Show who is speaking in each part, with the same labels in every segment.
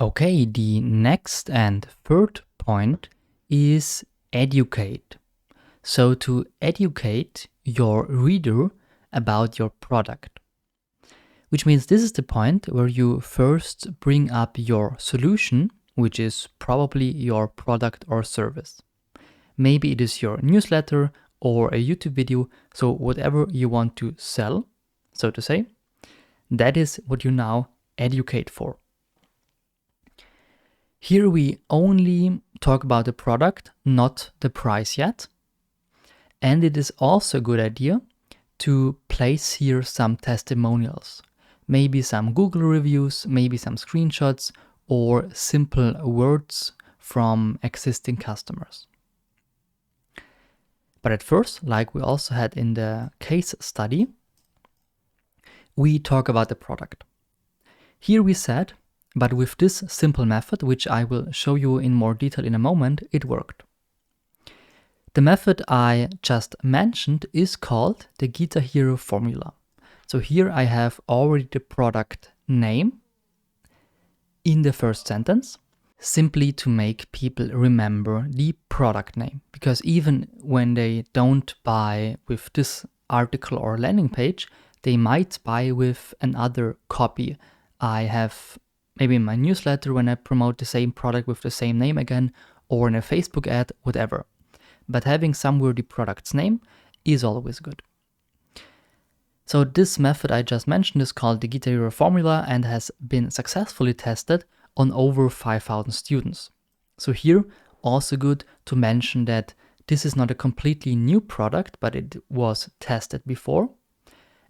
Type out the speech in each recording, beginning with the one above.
Speaker 1: Okay, the next and third point is educate. So to educate your reader about your product, which means this is the point where you first bring up your solution, which is probably your product or service. Maybe it is your newsletter or a YouTube video, so whatever you want to sell, so to say, that is what you now educate for. Here we only talk about the product, not the price yet. And it is also a good idea to place here some testimonials, maybe some Google reviews, maybe some screenshots, or simple words from existing customers. But at first, like we also had in the case study, we talk about the product. Here we said, but with this simple method, which I will show you in more detail in a moment, it worked. The method I just mentioned is called the Guitar Hero formula. So here I have already the product name in the first sentence, simply to make people remember the product name. Because even when they don't buy with this article or landing page, they might buy with another copy I have, maybe in my newsletter when I promote the same product with the same name again, or in a Facebook ad, whatever. But having somewhere the product's name is always good. So this method I just mentioned is called the Guitar Hero formula and has been successfully tested on over 5,000 students. So here also good to mention that this is not a completely new product, but it was tested before.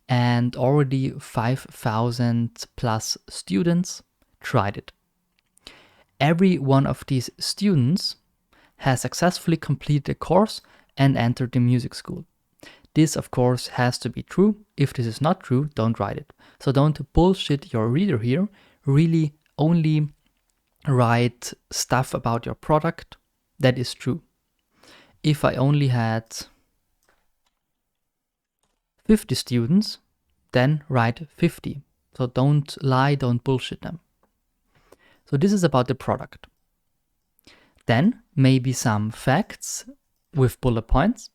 Speaker 1: And already 5,000 plus students tried it. Every one of these students has successfully completed the course and entered the music school. This, of course, has to be true. If this is not true, don't write it. So don't bullshit your reader here. Really only write stuff about your product that is true. If I only had 50 students, then write 50. So don't lie, don't bullshit them. So this is about the product. Then maybe some facts with bullet points.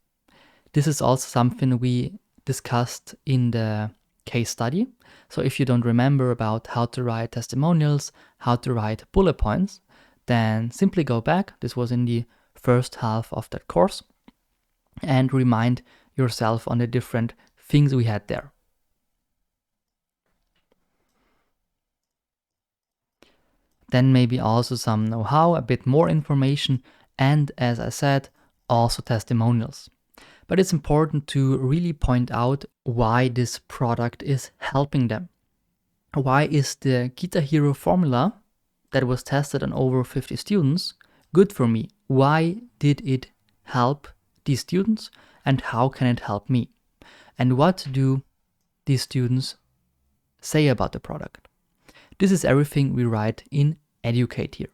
Speaker 1: This is also something we discussed in the case study. So if you don't remember about how to write testimonials, how to write bullet points, then simply go back. This was in the first half of that course, and remind yourself on the different things we had there. Then maybe also some know-how, a bit more information, and as I said, also testimonials. But it's important to really point out why this product is helping them. Why is the Guitar Hero formula that was tested on over 50 students good for me? Why did it help these students, and how can it help me? And what do these students say about the product? This is everything we write in educate here.